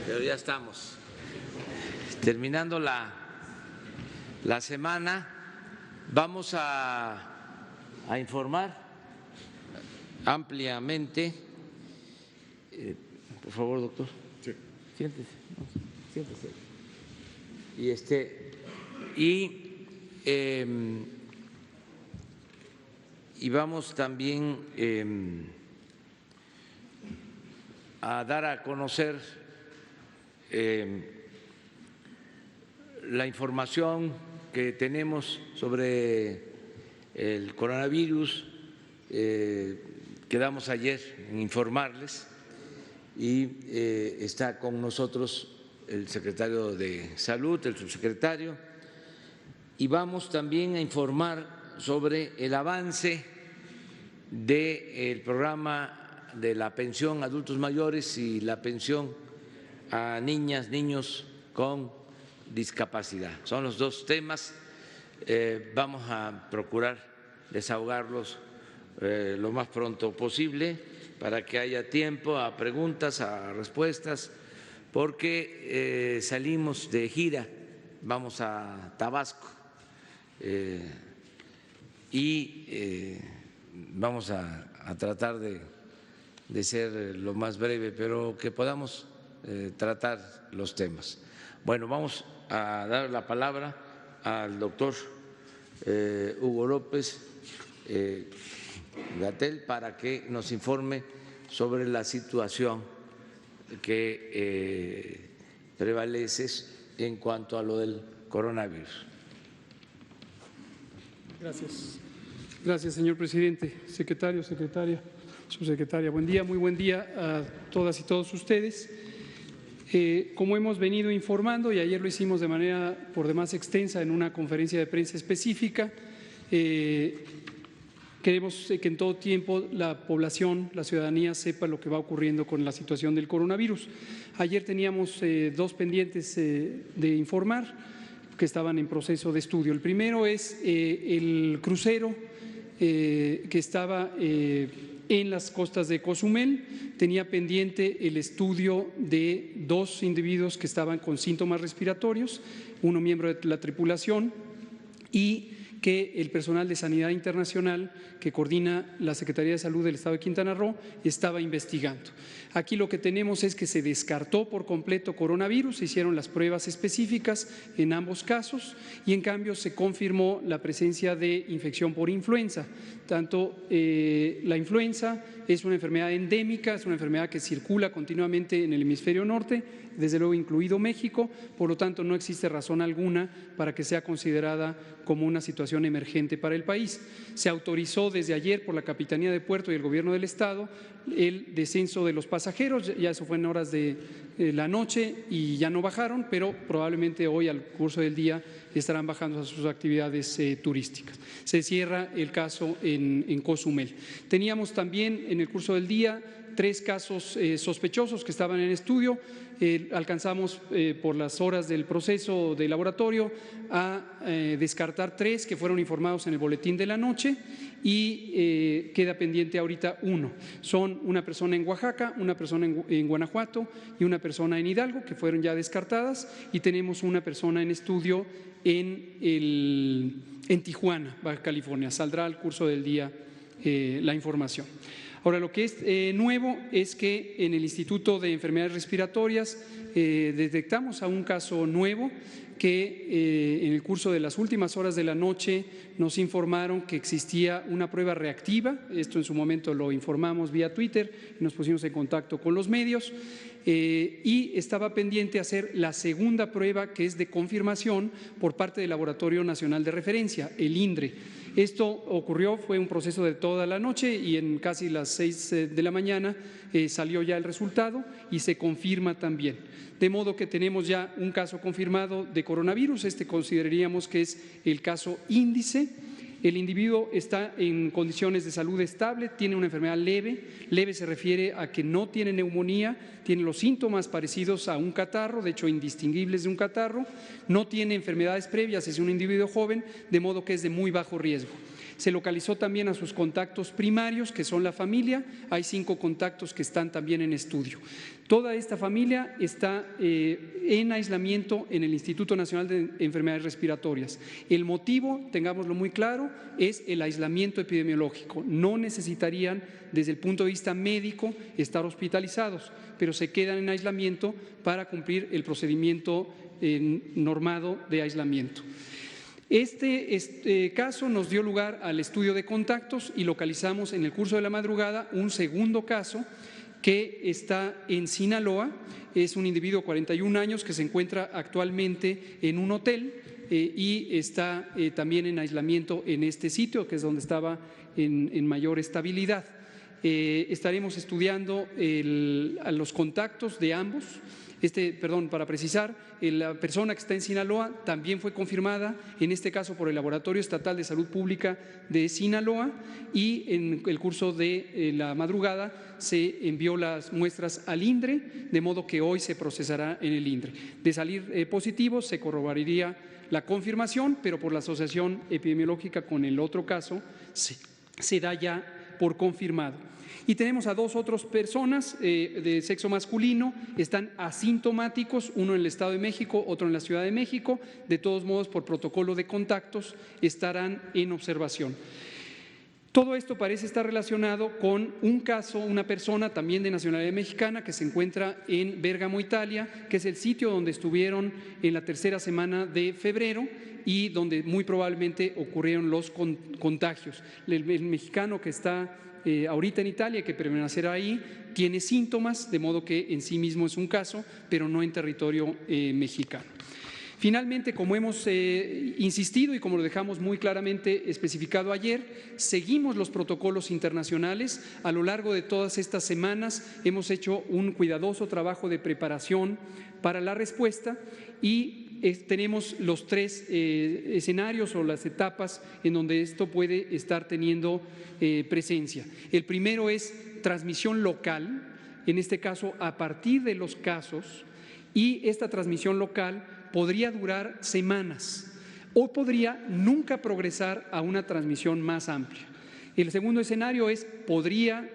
Pero ya estamos terminando la semana. Vamos a informar ampliamente. Por favor, doctor. Sí. Siéntese. Siéntese. Y vamos también a dar a conocer la información que tenemos sobre el coronavirus. Quedamos ayer en informarles y está con nosotros el secretario de Salud, el subsecretario, y vamos también a informar sobre el avance del programa de la pensión a adultos mayores y la pensión a niñas, niños con discapacidad. Son los dos temas. Vamos a procurar desahogarlos lo más pronto posible para que haya tiempo a preguntas, a respuestas, porque salimos de gira, vamos a Tabasco y vamos a tratar de ser lo más breve, pero que podamos tratar los temas. Bueno, vamos a dar la palabra al doctor Hugo López Gatell para que nos informe sobre la situación que prevalece en cuanto a lo del coronavirus. Gracias. Gracias, señor presidente, secretario, secretaria, subsecretaria. Buen día, muy buen día a todas y todos ustedes. Como hemos venido informando, y ayer lo hicimos de manera por demás extensa en una conferencia de prensa específica, queremos que en todo tiempo la población, la ciudadanía sepa lo que va ocurriendo con la situación del coronavirus. Ayer teníamos dos pendientes de informar que estaban en proceso de estudio. El primero es el crucero que estaba en las costas de Cozumel. Tenía pendiente el estudio de dos individuos que estaban con síntomas respiratorios, uno miembro de la tripulación y que el personal de Sanidad Internacional que coordina la Secretaría de Salud del Estado de Quintana Roo estaba investigando. Aquí lo que tenemos es que se descartó por completo coronavirus, se hicieron las pruebas específicas en ambos casos y en cambio se confirmó la presencia de infección por influenza. Tanto la influenza es una enfermedad endémica, es una enfermedad que circula continuamente en el hemisferio norte, desde luego incluido México, por lo tanto no existe razón alguna para que sea considerada como una situación emergente para el país. Se autorizó desde ayer por la Capitanía de Puerto y el Gobierno del Estado el descenso de los pasajeros, ya eso fue en horas de la noche y ya no bajaron, pero probablemente hoy al curso del día estarán bajando a sus actividades turísticas. Se cierra el caso en Cozumel. Teníamos también en el curso del día 3 casos sospechosos que estaban en estudio. Alcanzamos por las horas del proceso de laboratorio a descartar 3 que fueron informados en el boletín de la noche y queda pendiente ahorita 1. Son una persona en Oaxaca, una persona en Guanajuato y una persona en Hidalgo que fueron ya descartadas y tenemos una persona en estudio en Tijuana, Baja California. Saldrá al curso del día la información. Ahora, lo que es nuevo es que en el Instituto de Enfermedades Respiratorias detectamos a un caso nuevo que en el curso de las últimas horas de la noche nos informaron que existía una prueba reactiva. Esto en su momento lo informamos vía Twitter y nos pusimos en contacto con los medios y estaba pendiente hacer la segunda prueba, que es de confirmación por parte del Laboratorio Nacional de Referencia, el INDRE. Esto ocurrió, fue un proceso de toda la noche y en casi las 6 de la mañana salió ya el resultado y se confirma también. De modo que tenemos ya un caso confirmado de coronavirus, consideraríamos que es el caso índice. El individuo está en condiciones de salud estable, tiene una enfermedad leve. Leve se refiere a que no tiene neumonía, tiene los síntomas parecidos a un catarro, de hecho indistinguibles de un catarro, no tiene enfermedades previas, es un individuo joven, de modo que es de muy bajo riesgo. Se localizó también a sus contactos primarios, que son la familia. Hay 5 contactos que están también en estudio. Toda esta familia está en aislamiento en el Instituto Nacional de Enfermedades Respiratorias. El motivo, tengámoslo muy claro, es el aislamiento epidemiológico. No necesitarían, desde el punto de vista médico, estar hospitalizados, pero se quedan en aislamiento para cumplir el procedimiento normado de aislamiento. Este caso nos dio lugar al estudio de contactos y localizamos en el curso de la madrugada un segundo caso que está en Sinaloa. Es un individuo de 41 años que se encuentra actualmente en un hotel y está también en aislamiento en este sitio, que es donde estaba en mayor estabilidad. Estaremos estudiando a los contactos de ambos. Para precisar, la persona que está en Sinaloa también fue confirmada, en este caso por el Laboratorio Estatal de Salud Pública de Sinaloa, y en el curso de la madrugada se envió las muestras al INDRE, de modo que hoy se procesará en el INDRE. De salir positivo, se corroboraría la confirmación, pero por la asociación epidemiológica con el otro caso se da ya por confirmado. Y tenemos a 2 otras personas de sexo masculino, están asintomáticos, uno en el Estado de México, otro en la Ciudad de México. De todos modos, por protocolo de contactos, estarán en observación. Todo esto parece estar relacionado con un caso, una persona también de nacionalidad mexicana que se encuentra en Bérgamo, Italia, que es el sitio donde estuvieron en la tercera semana de febrero y donde muy probablemente ocurrieron los contagios. El mexicano que está ahorita en Italia, que permanecerá ahí, tiene síntomas, de modo que en sí mismo es un caso, pero no en territorio mexicano. Finalmente, como hemos insistido y como lo dejamos muy claramente especificado ayer, seguimos los protocolos internacionales. A lo largo de todas estas semanas hemos hecho un cuidadoso trabajo de preparación para la respuesta y tenemos los 3 escenarios o las etapas en donde esto puede estar teniendo presencia. El primero es transmisión local, en este caso a partir de los casos, y esta transmisión local podría durar semanas o podría nunca progresar a una transmisión más amplia. El segundo escenario podría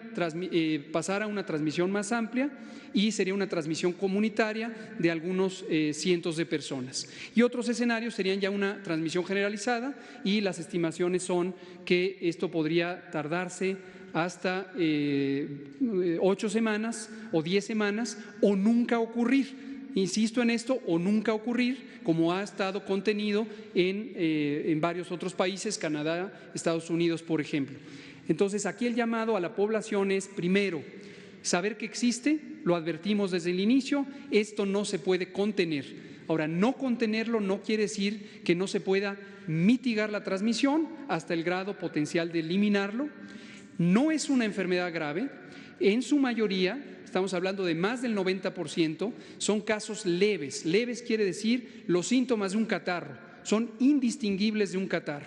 pasar a una transmisión más amplia y sería una transmisión comunitaria de algunos cientos de personas. Y otros escenarios serían ya una transmisión generalizada y las estimaciones son que esto podría tardarse hasta 8 semanas o 10 semanas o nunca ocurrir. Insisto en esto, o nunca ocurrir, como ha estado contenido en varios otros países, Canadá, Estados Unidos, por ejemplo. Entonces, aquí el llamado a la población es, primero, saber que existe, lo advertimos desde el inicio, esto no se puede contener. Ahora, no contenerlo no quiere decir que no se pueda mitigar la transmisión hasta el grado potencial de eliminarlo. No es una enfermedad grave, en su mayoría. Estamos hablando de más del 90%, son casos leves. Leves quiere decir los síntomas de un catarro, son indistinguibles de un catarro.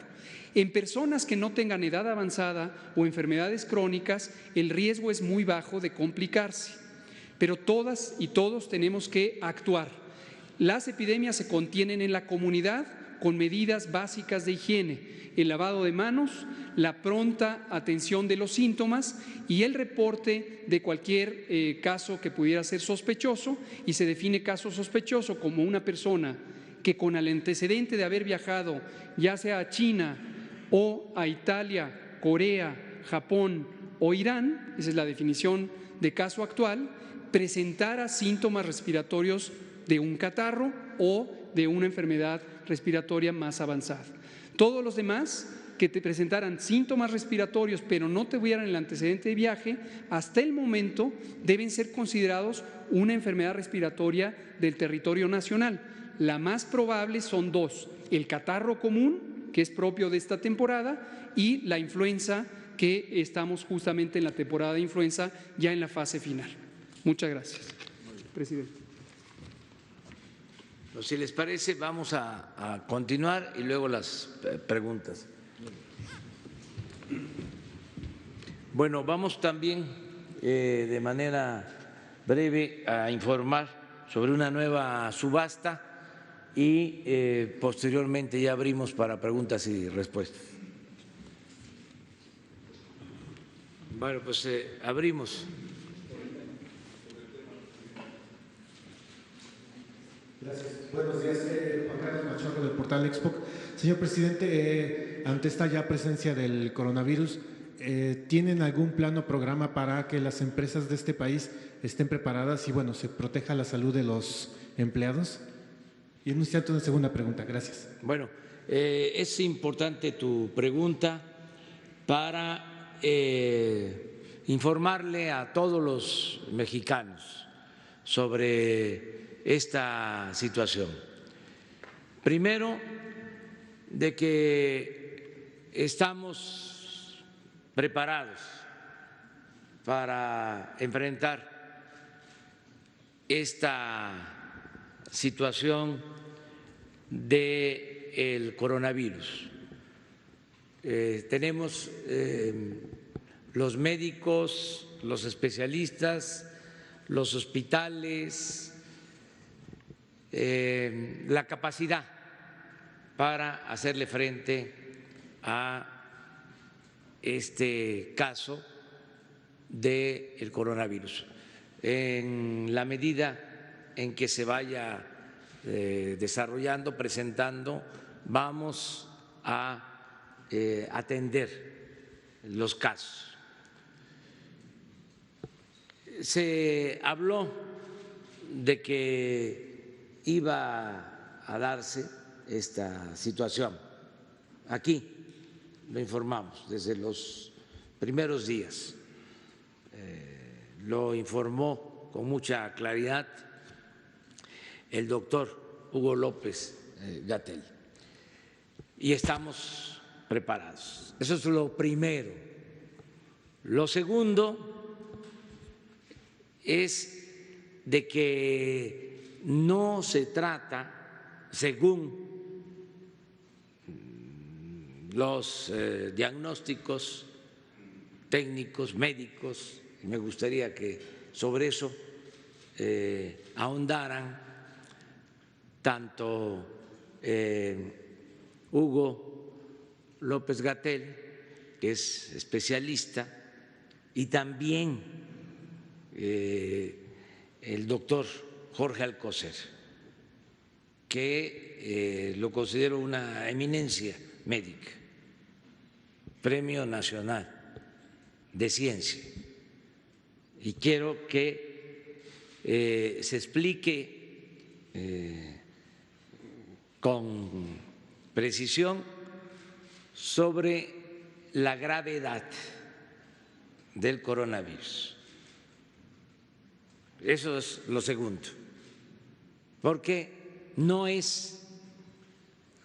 En personas que no tengan edad avanzada o enfermedades crónicas, el riesgo es muy bajo de complicarse, pero todas y todos tenemos que actuar. Las epidemias se contienen en la comunidad con medidas básicas de higiene, el lavado de manos, la pronta atención de los síntomas y el reporte de cualquier caso que pudiera ser sospechoso, y se define caso sospechoso como una persona que con el antecedente de haber viajado ya sea a China o a Italia, Corea, Japón o Irán, esa es la definición de caso actual, presentara síntomas respiratorios de un catarro o de una enfermedad respiratoria más avanzada. Todos los demás que te presentaran síntomas respiratorios pero no tuvieran el antecedente de viaje, hasta el momento deben ser considerados una enfermedad respiratoria del territorio nacional. La más probable son 2, el catarro común, que es propio de esta temporada, y la influenza, que estamos justamente en la temporada de influenza, ya en la fase final. Muchas gracias, presidente. Si les parece, vamos a continuar y luego las preguntas. Bueno, vamos también de manera breve a informar sobre una nueva subasta y posteriormente ya abrimos para preguntas y respuestas. Bueno, pues abrimos. Gracias. Buenos días, Juan Carlos Machorro del portal Expo. Señor presidente, ante esta ya presencia del coronavirus, ¿tienen algún plano o programa para que las empresas de este país estén preparadas y bueno, se proteja la salud de los empleados? Y en un instante una segunda pregunta. Gracias. Bueno, es importante tu pregunta para informarle a todos los mexicanos sobre esta situación. Primero, de que estamos preparados para enfrentar esta situación del coronavirus. Tenemos los médicos, los especialistas, los hospitales, la capacidad para hacerle frente a este caso del coronavirus. En la medida en que se vaya desarrollando, presentando, vamos a atender los casos. Se habló de que iba a darse esta situación. Aquí lo informamos desde los primeros días. Lo informó con mucha claridad el doctor Hugo López-Gatell. Y estamos preparados. Eso es lo primero. Lo segundo es de que no se trata, según los diagnósticos técnicos, médicos, y me gustaría que sobre eso ahondaran tanto Hugo López-Gatell, que es especialista, y también el doctor Jorge Alcocer, que lo considero una eminencia médica, Premio Nacional de Ciencia. Y quiero que se explique con precisión sobre la gravedad del coronavirus. Eso es lo segundo, porque no es,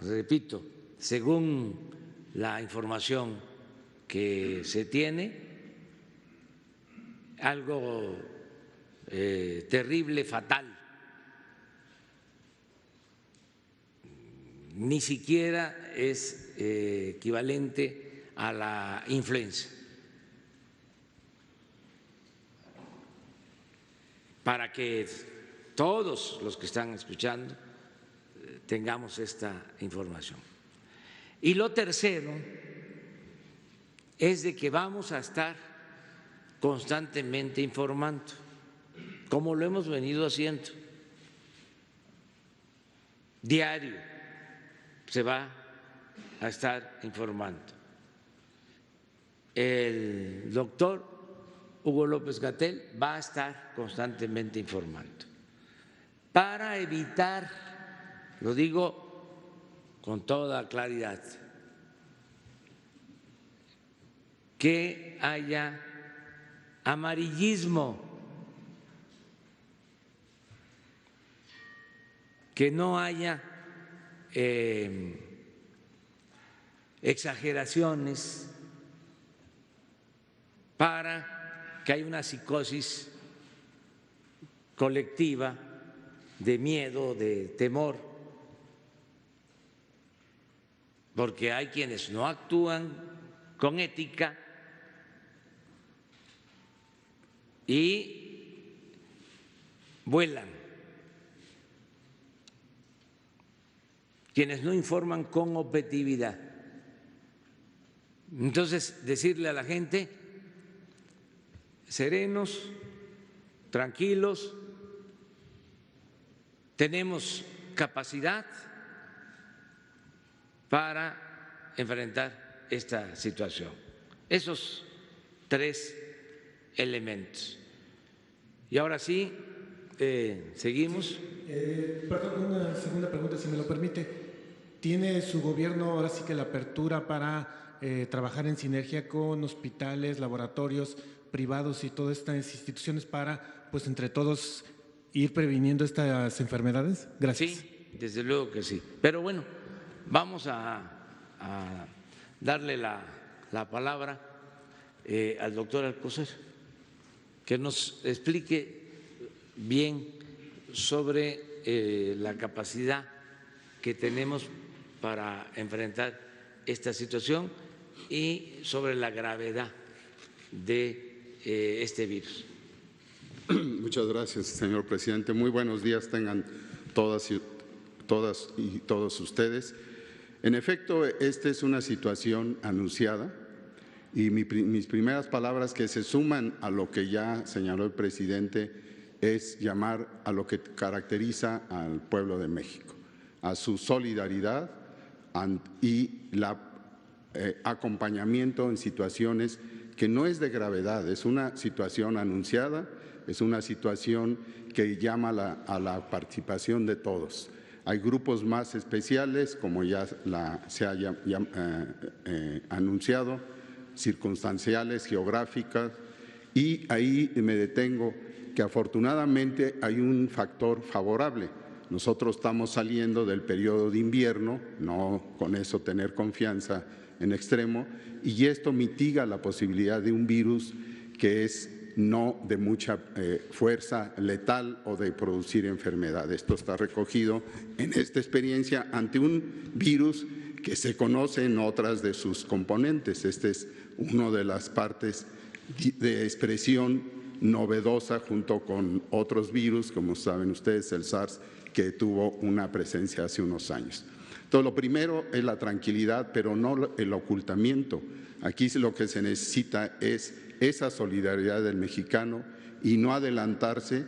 repito, según la información que se tiene, algo terrible, fatal. Ni siquiera es equivalente a la influenza. Para que todos los que están escuchando tengamos esta información. Y lo tercero es de que vamos a estar constantemente informando, como lo hemos venido haciendo. Diario se va a estar informando. El doctor Hugo López-Gatell va a estar constantemente informando para evitar, lo digo con toda claridad, que haya amarillismo, que no haya exageraciones para que haya una psicosis colectiva de miedo, de temor, porque hay quienes no actúan con ética y vuelan, quienes no informan con objetividad. Entonces, decirle a la gente serenos, tranquilos, tenemos capacidad para enfrentar esta situación. Esos tres elementos. Y ahora sí, seguimos. Perdón, una segunda pregunta, si me lo permite. ¿Tiene su gobierno ahora sí que la apertura para trabajar en sinergia con hospitales, laboratorios privados y todas estas instituciones para, pues, entre todos ir previniendo estas enfermedades? Gracias. Sí, desde luego que sí. Pero bueno, vamos a darle la palabra al doctor Alcocer, que nos explique bien sobre la capacidad que tenemos para enfrentar esta situación y sobre la gravedad de este virus. Muchas gracias, señor presidente. Muy buenos días tengan todas y todos ustedes. En efecto, esta es una situación anunciada y mis primeras palabras, que se suman a lo que ya señaló el presidente, es llamar a lo que caracteriza al pueblo de México, a su solidaridad y acompañamiento en situaciones que no es de gravedad, es una situación anunciada, es una situación que llama a la participación de todos. Hay grupos más especiales, como ya se haya anunciado, circunstanciales, geográficas, y ahí me detengo que afortunadamente hay un factor favorable. Nosotros estamos saliendo del periodo de invierno, no con eso tener confianza en extremo, y esto mitiga la posibilidad de un virus que es no de mucha fuerza letal o de producir enfermedad. Esto está recogido en esta experiencia ante un virus que se conoce en otras de sus componentes. Este es una de las partes de expresión novedosa junto con otros virus, como saben ustedes, el SARS, que tuvo una presencia hace unos años. Entonces, lo primero es la tranquilidad, pero no el ocultamiento. Aquí lo que se necesita es esa solidaridad del mexicano y no adelantarse,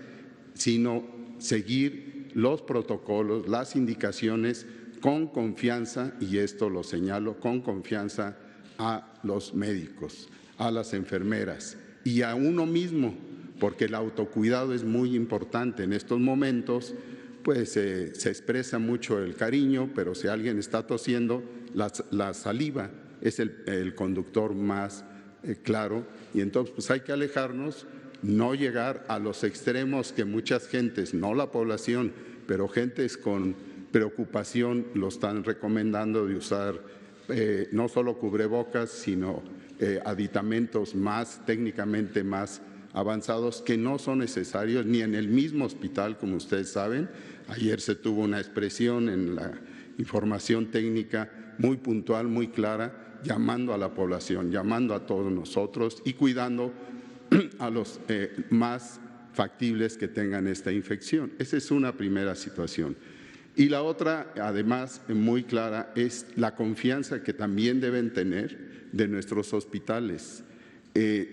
sino seguir los protocolos, las indicaciones con confianza, y esto lo señalo, con confianza a los médicos, a las enfermeras y a uno mismo, porque el autocuidado es muy importante en estos momentos. Pues se expresa mucho el cariño, pero si alguien está tosiendo, la saliva es el conductor más claro, y entonces pues hay que alejarnos, no llegar a los extremos que muchas gentes, no la población, pero gentes con preocupación lo están recomendando de usar no solo cubrebocas, sino aditamentos más técnicamente más avanzados que no son necesarios ni en el mismo hospital, como ustedes saben. Ayer se tuvo una expresión en la información técnica muy puntual, muy clara, llamando a la población, llamando a todos nosotros y cuidando a los más factibles que tengan esta infección. Esa es una primera situación. Y la otra, además, muy clara, es la confianza que también deben tener de nuestros hospitales.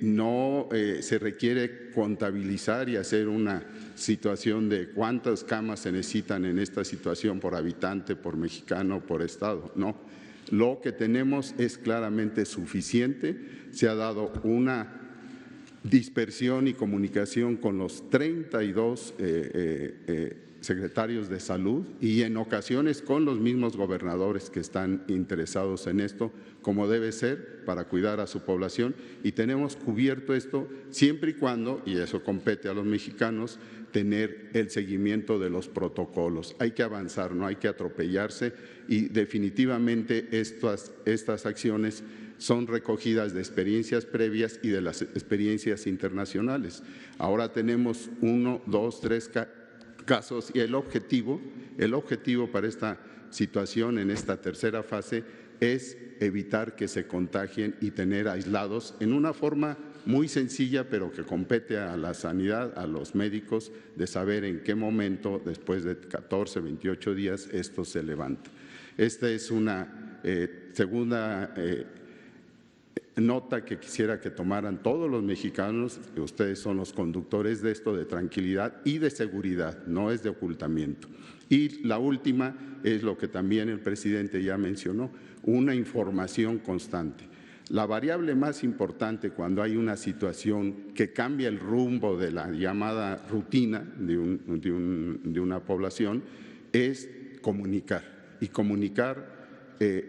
No se requiere contabilizar y hacer una situación de cuántas camas se necesitan en esta situación por habitante, por mexicano, por estado. No, lo que tenemos es claramente suficiente. Se ha dado una dispersión y comunicación con los 32 secretarios de salud y en ocasiones con los mismos gobernadores que están interesados en esto, como debe ser para cuidar a su población, y tenemos cubierto esto siempre y cuando, y eso compete a los mexicanos, tener el seguimiento de los protocolos. Hay que avanzar, no hay que atropellarse, y definitivamente estas acciones son recogidas de experiencias previas y de las experiencias internacionales. Ahora tenemos 1, 2, 3 casos y el objetivo para esta situación en esta tercera fase es evitar que se contagien y tener aislados en una forma muy sencilla, pero que compete a la sanidad, a los médicos, de saber en qué momento, después de 14, 28 días, esto se levanta. Esta es una segunda nota que quisiera que tomaran todos los mexicanos, que ustedes son los conductores de esto, de tranquilidad y de seguridad, no es de ocultamiento. Y la última es lo que también el presidente ya mencionó, una información constante. La variable más importante cuando hay una situación que cambia el rumbo de la llamada rutina de una población es comunicar, y comunicar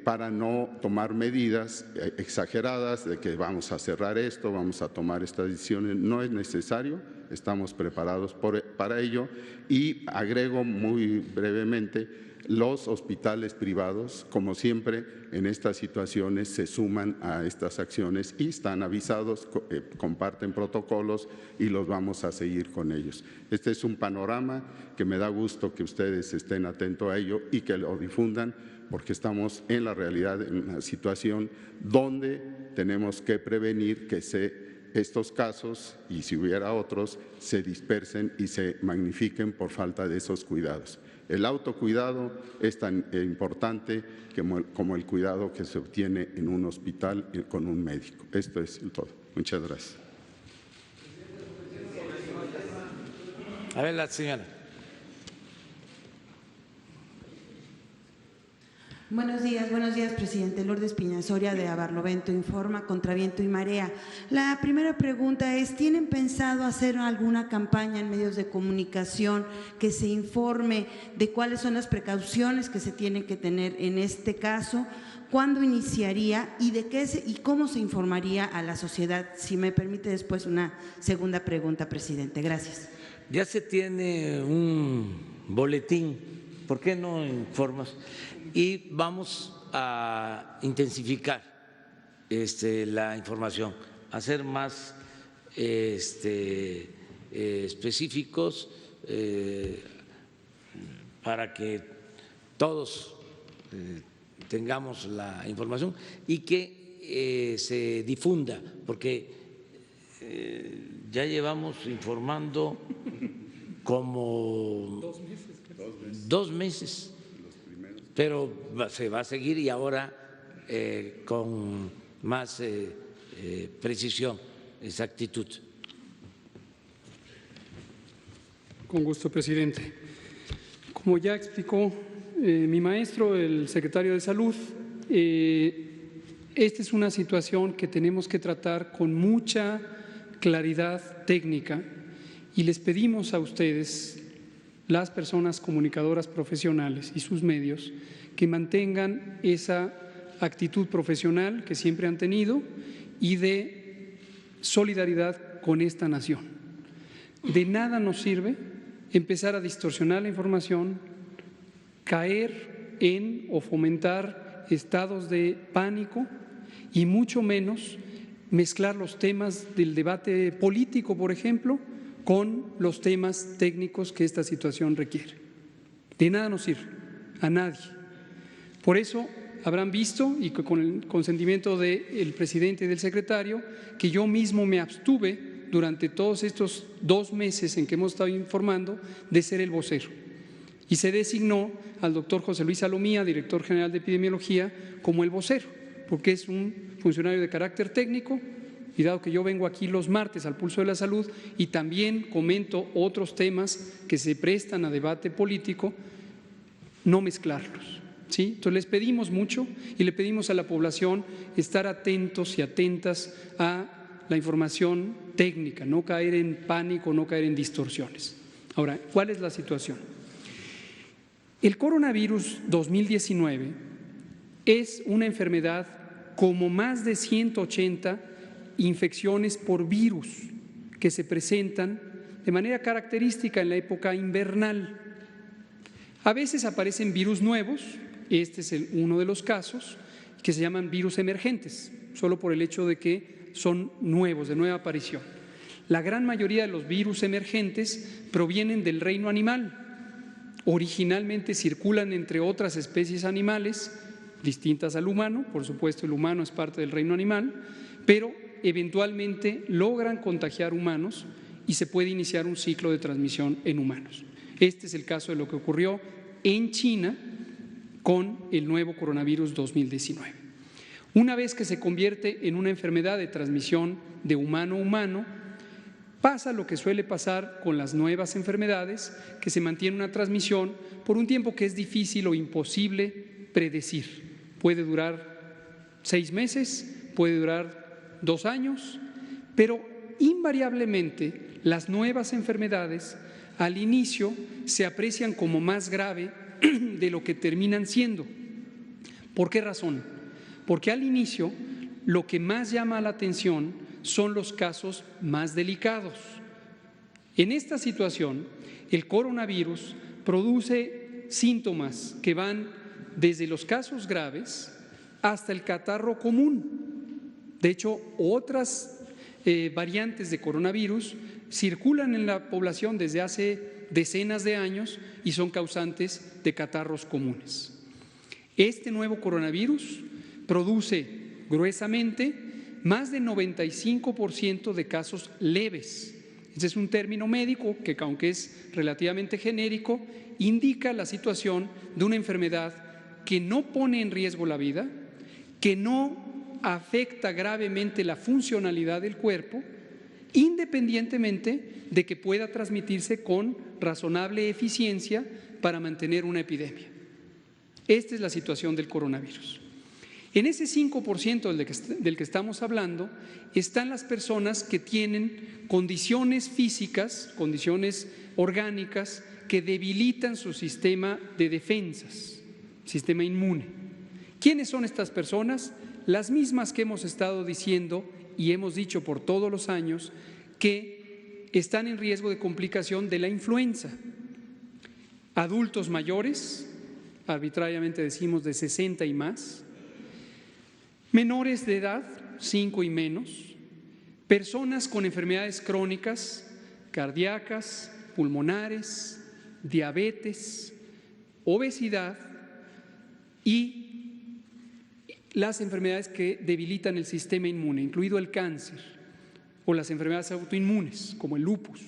para no tomar medidas exageradas de que vamos a cerrar esto, vamos a tomar estas decisiones. No es necesario, estamos preparados para ello. Y agrego muy brevemente, los hospitales privados, como siempre en estas situaciones, se suman a estas acciones y están avisados, comparten protocolos y los vamos a seguir con ellos. Este es un panorama que me da gusto que ustedes estén atentos a ello y que lo difundan, porque estamos en la realidad en una situación donde tenemos que prevenir que estos casos, y si hubiera otros, se dispersen y se magnifiquen por falta de esos cuidados. El autocuidado es tan importante como el cuidado que se obtiene en un hospital con un médico. Esto es todo. Muchas gracias. A ver, la señora. Buenos días, presidente. Lourdes Piñasoria de Barlovento Informa, contra viento y marea. La primera pregunta es, ¿tienen pensado hacer alguna campaña en medios de comunicación que se informe de cuáles son las precauciones que se tienen que tener en este caso? ¿Cuándo iniciaría y y cómo se informaría a la sociedad? Si me permite después una segunda pregunta, presidente. Gracias. Ya se tiene un boletín, ¿por qué no informas? Y vamos a intensificar la información, a ser más específicos para que todos tengamos la información y que se difunda, porque ya llevamos informando como 2 meses. Pero se va a seguir y ahora con más precisión, exactitud. Con gusto, presidente. Como ya explicó mi maestro, el secretario de Salud, esta es una situación que tenemos que tratar con mucha claridad técnica y les pedimos a ustedes, las personas comunicadoras profesionales y sus medios, que mantengan esa actitud profesional que siempre han tenido y de solidaridad con esta nación. De nada nos sirve empezar a distorsionar la información, caer en o fomentar estados de pánico y mucho menos mezclar los temas del debate político, por ejemplo, con los temas técnicos que esta situación requiere. De nada nos sirve, a nadie. Por eso habrán visto, y con el consentimiento del presidente y del secretario, que yo mismo me abstuve durante todos estos 2 meses en que hemos estado informando de ser el vocero. Y se designó al doctor José Luis Salomía, director general de epidemiología, como el vocero, porque es un funcionario de carácter técnico. Y dado que yo vengo aquí los martes al Pulso de la Salud y también comento otros temas que se prestan a debate político, no mezclarlos, ¿sí? Entonces les pedimos mucho y le pedimos a la población estar atentos y atentas a la información técnica, no caer en pánico, no caer en distorsiones. Ahora, ¿cuál es la situación? El coronavirus 2019 es una enfermedad como más de 180 infecciones por virus que se presentan de manera característica en la época invernal. A veces aparecen virus nuevos, este es uno de los casos, que se llaman virus emergentes, solo por el hecho de que son nuevos, de nueva aparición. La gran mayoría de los virus emergentes provienen del reino animal. Originalmente circulan entre otras especies animales distintas al humano, por supuesto el humano es parte del reino animal, pero eventualmente logran contagiar humanos y se puede iniciar un ciclo de transmisión en humanos. Este es el caso de lo que ocurrió en China con el nuevo coronavirus 2019. Una vez que se convierte en una enfermedad de transmisión de humano a humano, pasa lo que suele pasar con las nuevas enfermedades, que se mantiene una transmisión por un tiempo que es difícil o imposible predecir. Puede durar 6 meses, puede durar 2 años, pero invariablemente las nuevas enfermedades al inicio se aprecian como más grave de lo que terminan siendo. ¿Por qué razón? Porque al inicio lo que más llama la atención son los casos más delicados. En esta situación, el coronavirus produce síntomas que van desde los casos graves hasta el catarro común. De hecho, otras variantes de coronavirus circulan en la población desde hace decenas de años y son causantes de catarros comunes. Este nuevo coronavirus produce gruesamente más del 95% de casos leves. Ese es un término médico que, aunque es relativamente genérico, indica la situación de una enfermedad que no pone en riesgo la vida, que no afecta gravemente la funcionalidad del cuerpo, independientemente de que pueda transmitirse con razonable eficiencia para mantener una epidemia. Esta es la situación del coronavirus. En ese 5% del que estamos hablando están las personas que tienen condiciones físicas, condiciones orgánicas que debilitan su sistema de defensas, sistema inmune. ¿Quiénes son estas personas? Las mismas que hemos estado diciendo y hemos dicho por todos los años que están en riesgo de complicación de la influenza. Adultos mayores, arbitrariamente decimos de 60 y más, menores de edad, 5 y menos, personas con enfermedades crónicas, cardíacas, pulmonares, diabetes, obesidad y las enfermedades que debilitan el sistema inmune, incluido el cáncer o las enfermedades autoinmunes, como el lupus.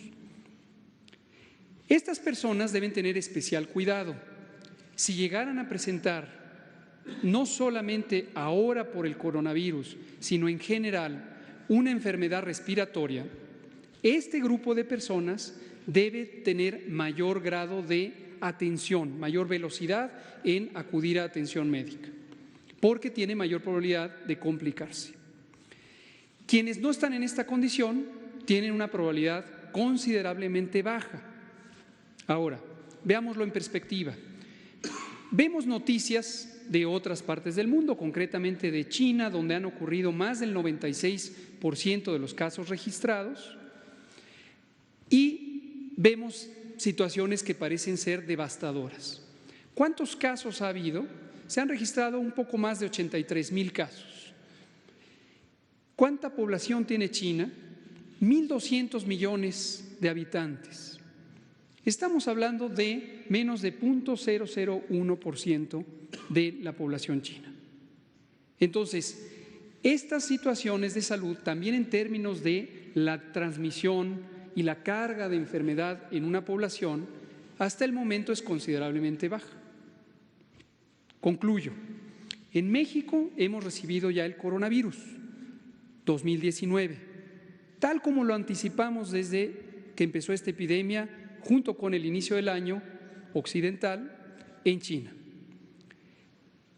Estas personas deben tener especial cuidado. Si llegaran a presentar, no solamente ahora por el coronavirus, sino en general, una enfermedad respiratoria, este grupo de personas debe tener mayor grado de atención, mayor velocidad en acudir a atención médica, porque tiene mayor probabilidad de complicarse. Quienes no están en esta condición tienen una probabilidad considerablemente baja. Ahora, veámoslo en perspectiva. Vemos noticias de otras partes del mundo, concretamente de China, donde han ocurrido más del 96% de los casos registrados, y vemos situaciones que parecen ser devastadoras. ¿Cuántos casos ha habido? Se han registrado un poco más de 83,000 casos. ¿Cuánta población tiene China? 1.200 millones de habitantes. Estamos hablando de menos de 0.001% de la población china. Entonces, estas situaciones de salud, también en términos de la transmisión y la carga de enfermedad en una población, hasta el momento es considerablemente baja. Concluyo. En México hemos recibido ya el coronavirus 2019, tal como lo anticipamos desde que empezó esta epidemia, junto con el inicio del año occidental en China.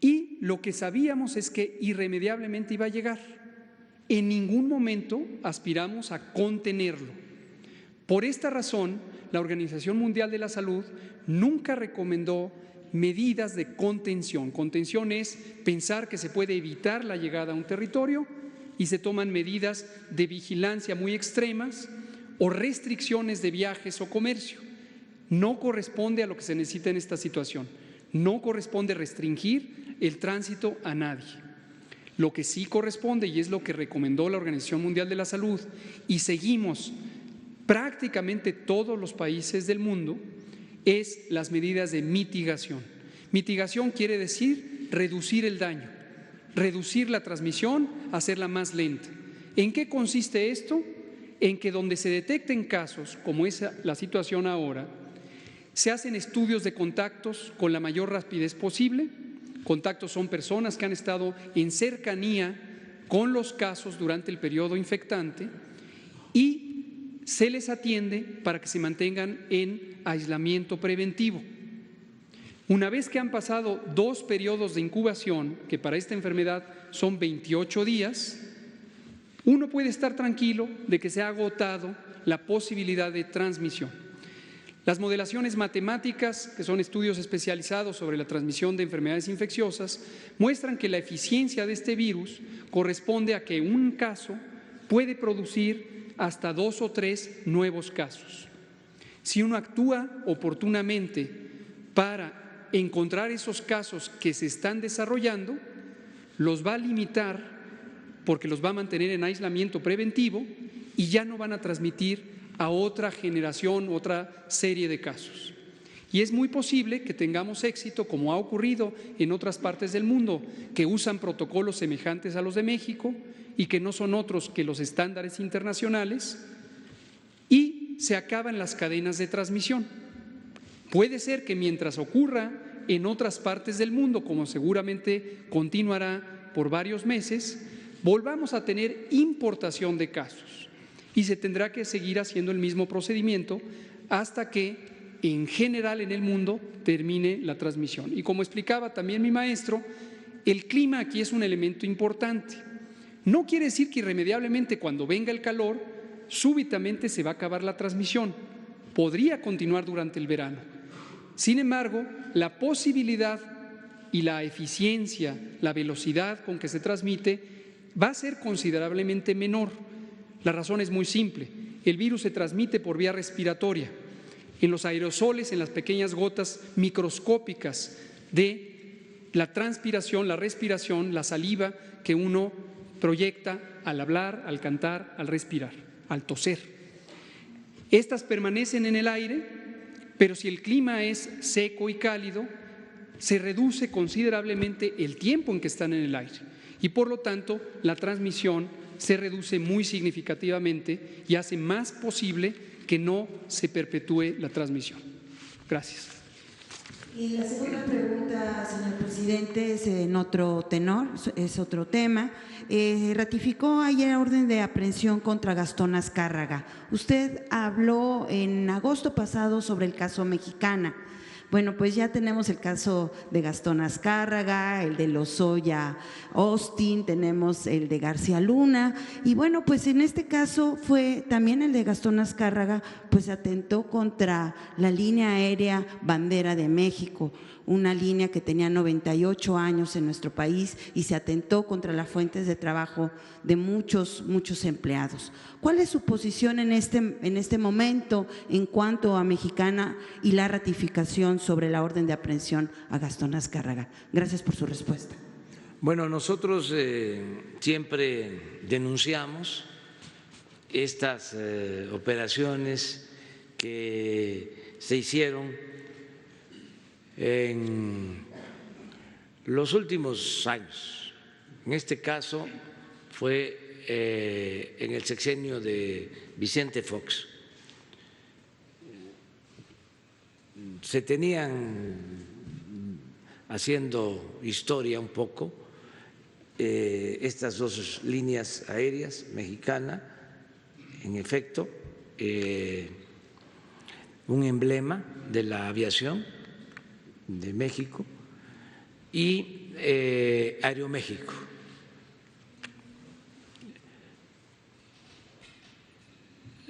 Y lo que sabíamos es que irremediablemente iba a llegar. En ningún momento aspiramos a contenerlo. Por esta razón, la Organización Mundial de la Salud nunca recomendó medidas de contención. Contención es pensar que se puede evitar la llegada a un territorio y se toman medidas de vigilancia muy extremas o restricciones de viajes o comercio. No corresponde a lo que se necesita en esta situación. No corresponde restringir el tránsito a nadie. Lo que sí corresponde, y es lo que recomendó la Organización Mundial de la Salud, y seguimos prácticamente todos los países del mundo, es las medidas de mitigación. Mitigación quiere decir reducir el daño, reducir la transmisión, hacerla más lenta. ¿En qué consiste esto? En que donde se detecten casos, como es la situación ahora, se hacen estudios de contactos con la mayor rapidez posible, Contactos son personas que han estado en cercanía con los casos durante el periodo infectante y se les atiende para que se mantengan en aislamiento preventivo. Una vez que han pasado 2 periodos de incubación, que para esta enfermedad son 28 días, uno puede estar tranquilo de que se ha agotado la posibilidad de transmisión. Las modelaciones matemáticas, que son estudios especializados sobre la transmisión de enfermedades infecciosas, muestran que la eficiencia de este virus corresponde a que un caso puede producir hasta 2 o 3 nuevos casos. Si uno actúa oportunamente para encontrar esos casos que se están desarrollando, los va a limitar porque los va a mantener en aislamiento preventivo y ya no van a transmitir a otra generación, otra serie de casos. Y es muy posible que tengamos éxito, como ha ocurrido en otras partes del mundo, que usan protocolos semejantes a los de México y que no son otros que los estándares internacionales, y se acaban las cadenas de transmisión. Puede ser que mientras ocurra en otras partes del mundo, como seguramente continuará por varios meses, volvamos a tener importación de casos. Y se tendrá que seguir haciendo el mismo procedimiento hasta que, en general en el mundo, termine la transmisión. Y como explicaba también mi maestro, el clima aquí es un elemento importante. No quiere decir que irremediablemente cuando venga el calor, súbitamente se va a acabar la transmisión. Podría continuar durante el verano. Sin embargo, la posibilidad y la eficiencia, la velocidad con que se transmite, va a ser considerablemente menor. La razón es muy simple. El virus se transmite por vía respiratoria, en los aerosoles, en las pequeñas gotas microscópicas de la transpiración, la respiración, la saliva que uno proyecta al hablar, al cantar, al respirar, al toser. Estas permanecen en el aire, pero si el clima es seco y cálido, se reduce considerablemente el tiempo en que están en el aire y por lo tanto la transmisión se reduce muy significativamente y hace más posible que no se perpetúe la transmisión. Gracias. Y la segunda pregunta, señor presidente, es en otro tenor, es otro tema. Ratificó ayer orden de aprehensión contra Gastón Azcárraga. Usted habló en agosto pasado sobre el caso Mexicana. Bueno, pues ya tenemos el caso de Gastón Azcárraga, el de Lozoya Austin, tenemos el de García Luna y bueno, pues en este caso fue también el de Gastón Azcárraga, pues atentó contra la línea aérea Bandera de México, una línea que tenía 98 años en nuestro país y se atentó contra las fuentes de trabajo de muchos empleados. ¿Cuál es su posición en este momento en cuanto a Mexicana y la ratificación sobre la orden de aprehensión a Gastón Azcárraga? Gracias por su respuesta. Bueno, nosotros siempre denunciamos estas operaciones que se hicieron en los últimos años. En este caso fue en el sexenio de Vicente Fox. Se tenían haciendo historia un poco estas 2 líneas aéreas, Mexicana, en efecto, un emblema de la aviación de México, y Aeroméxico.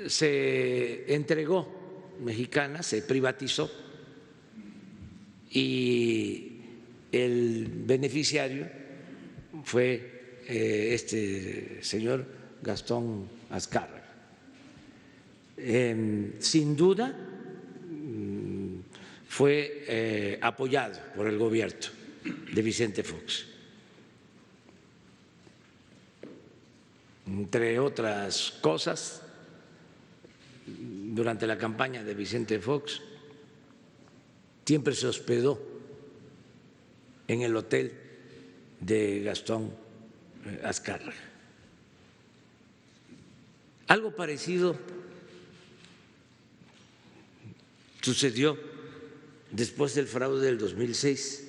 Se entregó Mexicana, se privatizó y el beneficiario fue este señor Gastón Azcárraga. Sin duda fue apoyado por el gobierno de Vicente Fox. Entre otras cosas, durante la campaña de Vicente Fox, siempre se hospedó en el hotel de Gastón Azcárraga. Algo parecido sucedió después del fraude del 2006.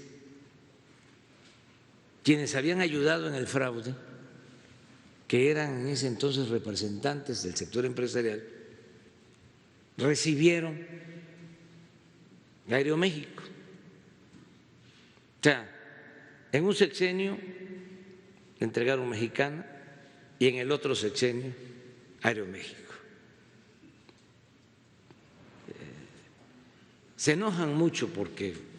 quienes habían ayudado en el fraude, que eran en ese entonces representantes del sector empresarial, recibieron Aeroméxico. O sea, en un sexenio entregaron Mexicana y en el otro sexenio Aeroméxico. Se enojan mucho porque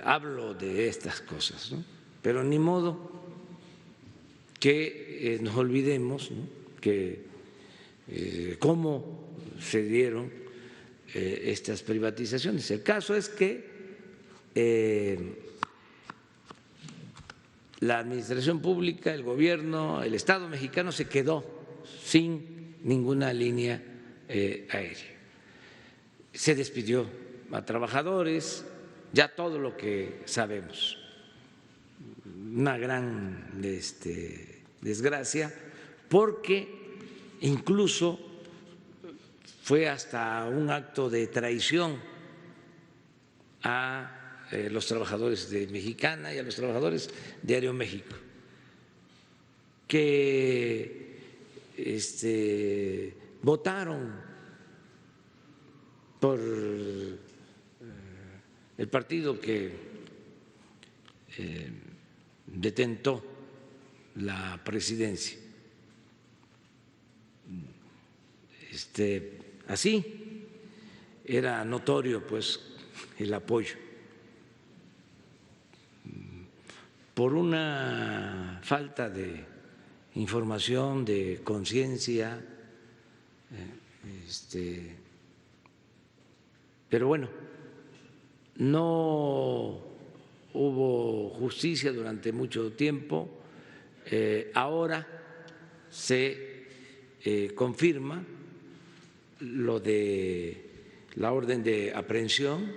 hablo de estas cosas, ¿no? Pero ni modo que nos olvidemos, ¿no?, que cómo se dieron estas privatizaciones. El caso es que la administración pública, el gobierno, el Estado mexicano se quedó sin ninguna línea aérea. Se despidió a trabajadores, ya todo lo que sabemos. Una gran desgracia, porque incluso fue hasta un acto de traición a los trabajadores de Mexicana y a los trabajadores de Aeroméxico, que votaron por el partido que detentó la presidencia. Así era notorio, pues, el apoyo. Por una falta de información, de conciencia, pero bueno, no hubo justicia durante mucho tiempo. Ahora se confirma lo de la orden de aprehensión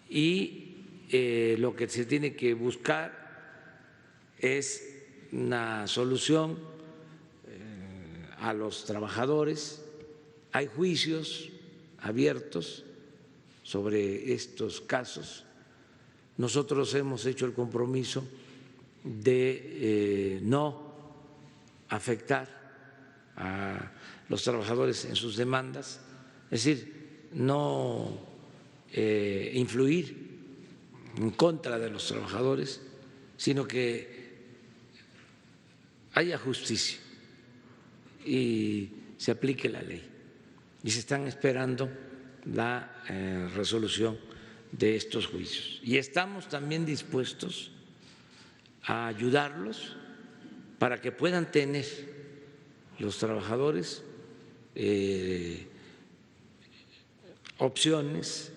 y lo que se tiene que buscar es una solución a los trabajadores. Hay juicios abiertos sobre estos casos. Nosotros hemos hecho el compromiso de no afectar a los trabajadores en sus demandas, es decir, no influir en contra de los trabajadores, sino que haya justicia y se aplique la ley. Y se están esperando la resolución de estos juicios. Y estamos también dispuestos a ayudarlos para que puedan tener los trabajadores opciones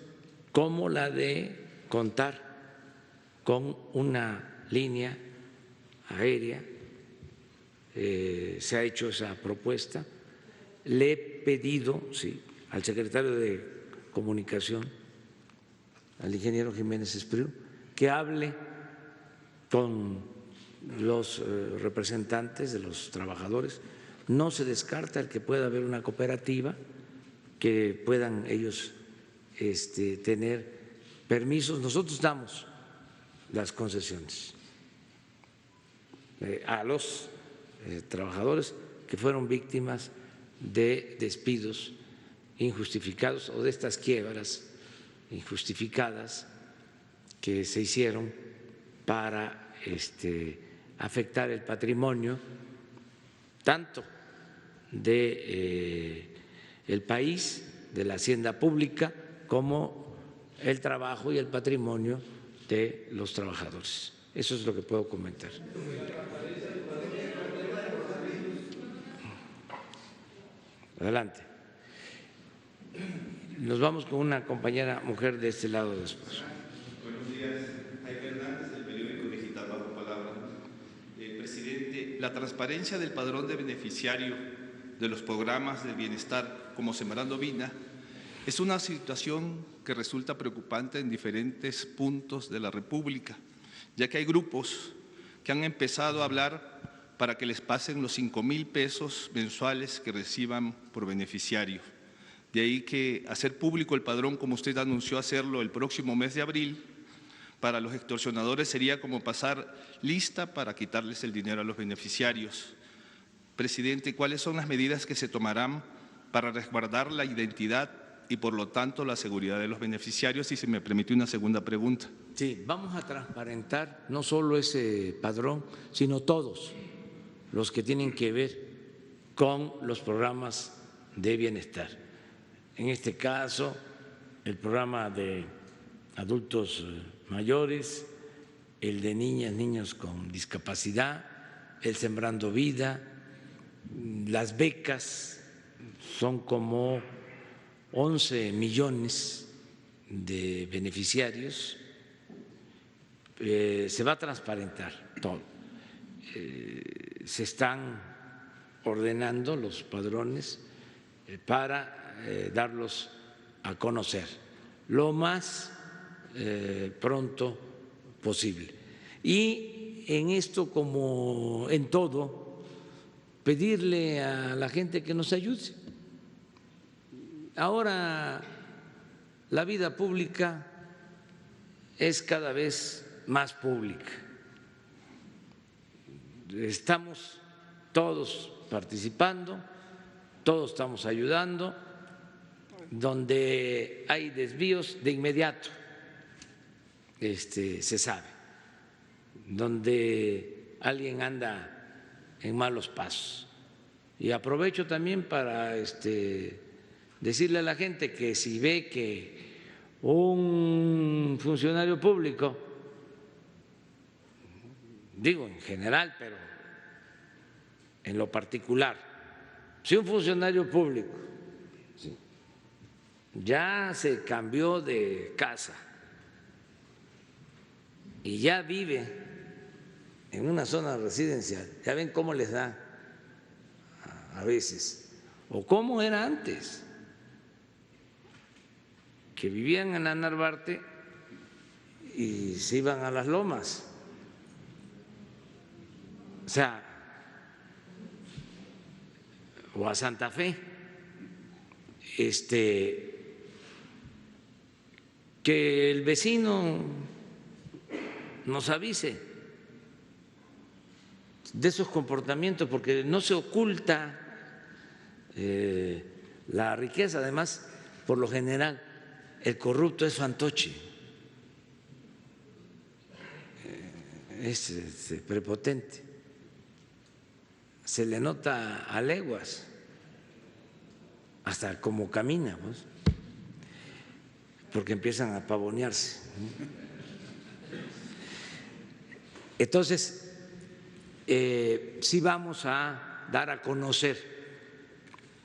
como la de contar con una línea aérea. Se ha hecho esa propuesta. Le he pedido, sí, al secretario de Comunicación, al ingeniero Jiménez Espriu, que hable con los representantes de los trabajadores. No se descarta el que pueda haber una cooperativa, que puedan ellos tener permisos. Nosotros damos las concesiones a los trabajadores que fueron víctimas de despidos injustificados o de estas quiebras injustificadas que se hicieron para afectar el patrimonio tanto de el país, de la hacienda pública, como el trabajo y el patrimonio de los trabajadores. Eso es lo que puedo comentar. Adelante. Nos vamos con una compañera mujer de este lado después. Buenos días. Jaime Hernández, del periódico digital Bajo Palabra. Presidente, la transparencia del padrón de beneficiario de los programas de bienestar como Sembrando Vida es una situación que resulta preocupante en diferentes puntos de la República, ya que hay grupos que han empezado a hablar para que les pasen los 5,000 pesos mensuales que reciban por beneficiario. De ahí que hacer público el padrón, como usted anunció hacerlo el próximo mes de abril, para los extorsionadores sería como pasar lista para quitarles el dinero a los beneficiarios. Presidente, ¿cuáles son las medidas que se tomarán para resguardar la identidad y, por lo tanto, la seguridad de los beneficiarios? Y si me permite una segunda pregunta. Sí, vamos a transparentar no solo ese padrón, sino todos los que tienen que ver con los programas de bienestar. En este caso, el programa de adultos mayores, el de niñas, niños con discapacidad, el Sembrando Vida, las becas, son como 11 millones de beneficiarios. Se va a transparentar todo. Se están ordenando los padrones para darlos a conocer lo más pronto posible. Y en esto, como en todo, pedirle a la gente que nos ayude. Ahora la vida pública es cada vez más pública. Estamos todos participando, todos estamos ayudando. Donde hay desvíos, de inmediato se sabe. Donde alguien anda en malos pasos. Y aprovecho también para decirle a la gente que si ve que un funcionario público, digo en general, pero en lo particular, si un funcionario público ya se cambió de casa y ya vive en una zona residencial, ya ven cómo les da a veces, o cómo era antes, que vivían en la Narvarte y se iban a las Lomas. O sea, o a Santa Fe, que el vecino nos avise de esos comportamientos, porque no se oculta la riqueza. Además, por lo general, el corrupto es fantoche, es prepotente, se le nota a leguas, hasta cómo camina, pues, porque empiezan a pavonearse. Entonces, sí vamos a dar a conocer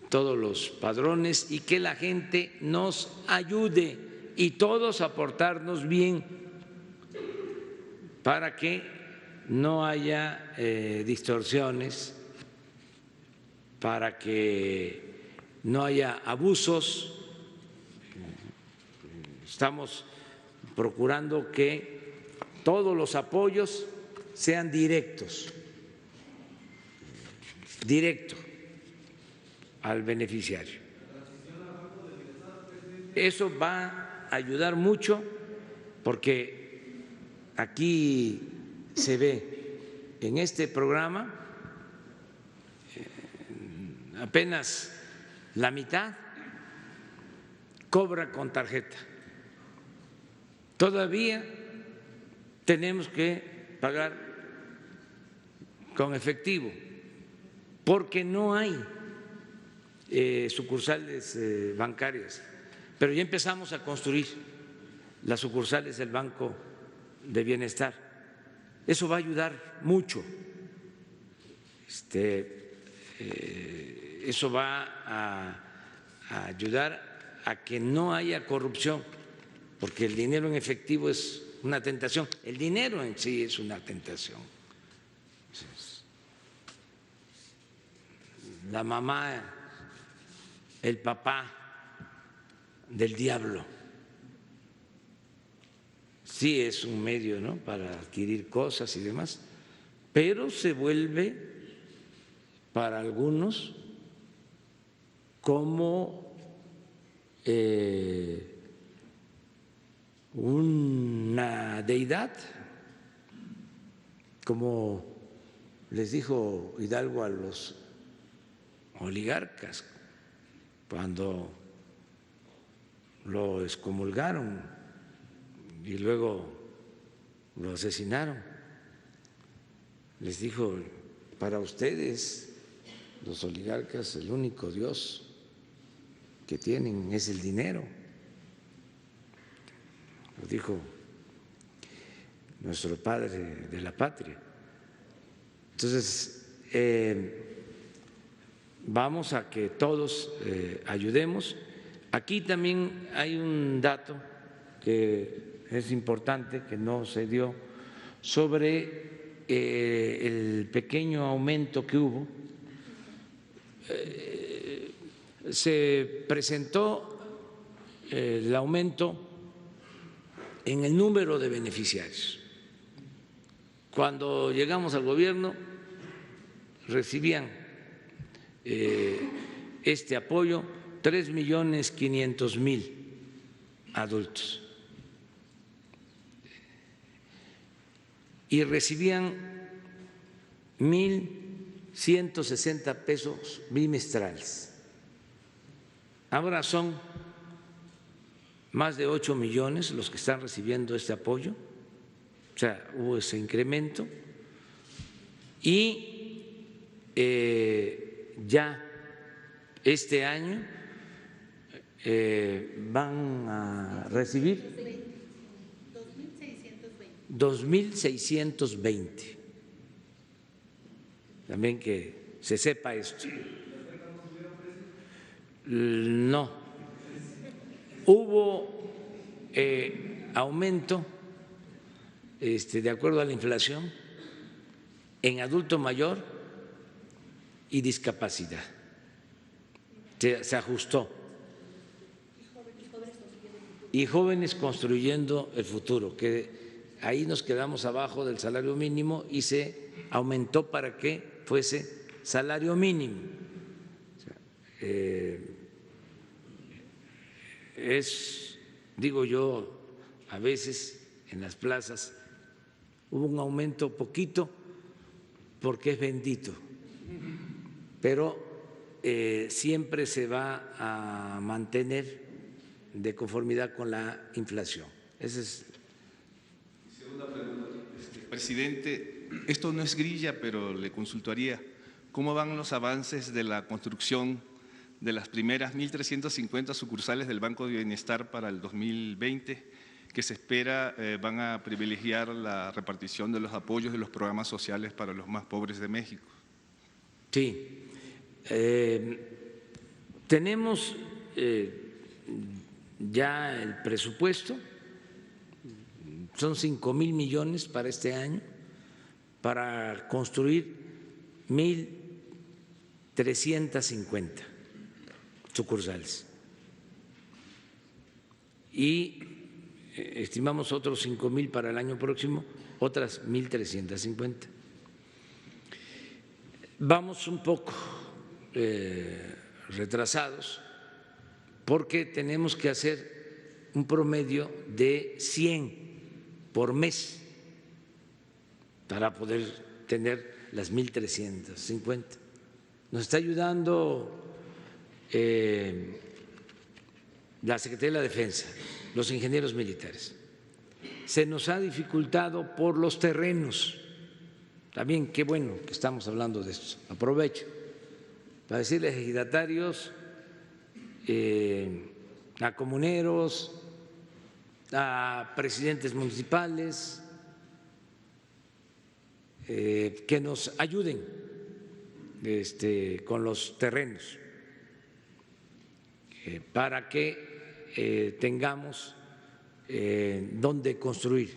todos los padrones y que la gente nos ayude y todos aportarnos bien para que no haya distorsiones, para que no haya abusos. Estamos procurando que todos los apoyos sean directos al beneficiario. Eso va a ayudar mucho porque aquí se ve en este programa apenas la mitad cobra con tarjeta. Todavía tenemos que pagar con efectivo porque no hay sucursales bancarias, pero ya empezamos a construir las sucursales del Banco de Bienestar. Eso va a ayudar mucho. Eso va a ayudar a que no haya corrupción, porque el dinero en efectivo es una tentación. El dinero en sí es una tentación. La mamá, el papá del diablo. Sí es un medio, ¿no?, para adquirir cosas y demás, pero se vuelve para algunos como una una deidad, como les dijo Hidalgo a los oligarcas cuando lo excomulgaron y luego lo asesinaron. Les dijo: para ustedes, los oligarcas, el único Dios que tienen es el dinero. Lo dijo nuestro padre de la patria. Entonces, vamos a que todos ayudemos. Aquí también hay un dato que es importante, que no se dio, sobre el pequeño aumento que hubo. Se presentó el aumento en el número de beneficiarios. Cuando llegamos al gobierno recibían este apoyo 3.500.000 adultos y recibían 1.160 pesos bimestrales. Ahora son más de 8 millones los que están recibiendo este apoyo, o sea, hubo ese incremento y ya este año van a recibir 2.620. También que se sepa esto. No, hubo aumento de acuerdo a la inflación en adulto mayor y discapacidad. Se ajustó. Y jóvenes construyendo el futuro, que ahí nos quedamos abajo del salario mínimo y se aumentó para que fuese salario mínimo. Digo yo, a veces en las plazas hubo un aumento poquito porque es bendito, pero siempre se va a mantener de conformidad con la inflación. Esa es. Segunda pregunta, presidente, esto no es grilla, pero le consultaría, ¿cómo van los avances de la construcción de las primeras 1.350 sucursales del Banco de Bienestar para el 2020, que se espera van a privilegiar la repartición de los apoyos de los programas sociales para los más pobres de México? Sí, tenemos ya el presupuesto, son 5,000 millones para este año, para construir 1.350 sucursales. Y estimamos otros 5,000 para el año próximo, otras 1.350. Vamos un poco retrasados porque tenemos que hacer un promedio de 100 por mes para poder tener las 1.350. Nos está ayudando la Secretaría de la Defensa, los ingenieros militares. Se nos ha dificultado por los terrenos. También qué bueno que estamos hablando de esto. Aprovecho para decirles a ejidatarios, a comuneros, a presidentes municipales, que nos ayuden con los terrenos para que tengamos donde construir.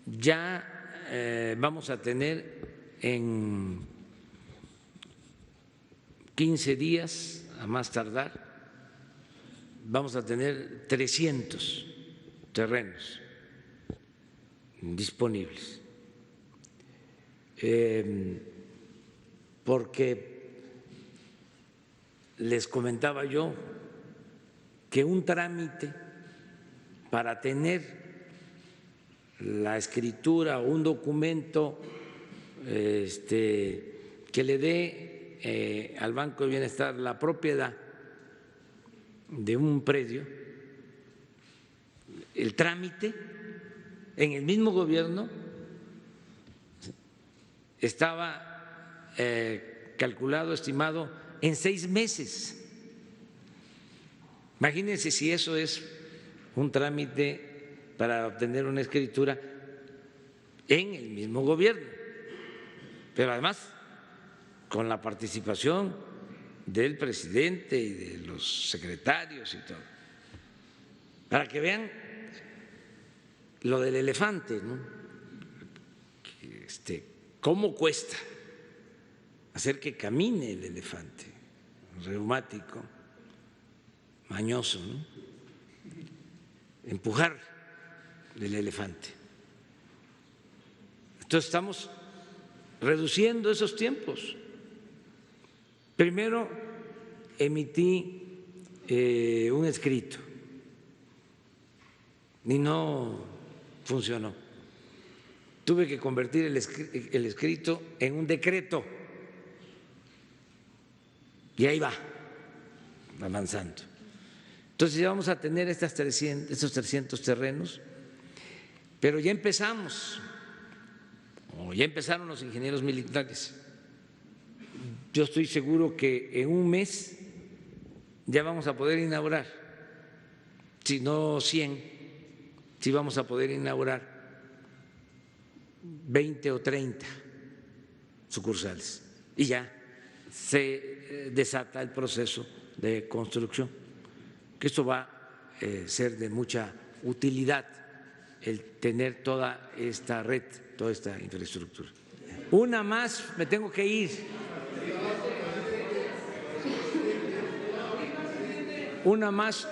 Ya vamos a tener en 15 días, a más tardar, vamos a tener 300 terrenos disponibles, porque les comentaba yo que un trámite para tener la escritura o un documento que le dé al Banco de Bienestar la propiedad de un predio, el trámite en el mismo gobierno estaba calculado, estimado en 6 meses. Imagínense si eso es un trámite para obtener una escritura en el mismo gobierno, pero además con la participación del presidente y de los secretarios y todo, para que vean lo del elefante, ¿no? ¿Cómo cuesta hacer que camine el elefante? Reumático, mañoso, ¿no? Empujar el elefante. Entonces estamos reduciendo esos tiempos. Primero emití un escrito y no funcionó. Tuve que convertir el escrito en un decreto y ahí va avanzando. Entonces ya vamos a tener estos 300 terrenos, pero ya empezamos, o ya empezaron los ingenieros militares. Yo estoy seguro que en un mes ya vamos a poder inaugurar, si no 100, sí vamos a poder inaugurar 20 o 30 sucursales y ya se desata el proceso de construcción, que esto va a ser de mucha utilidad el tener toda esta red, toda esta infraestructura. Una más, me tengo que ir. Una más,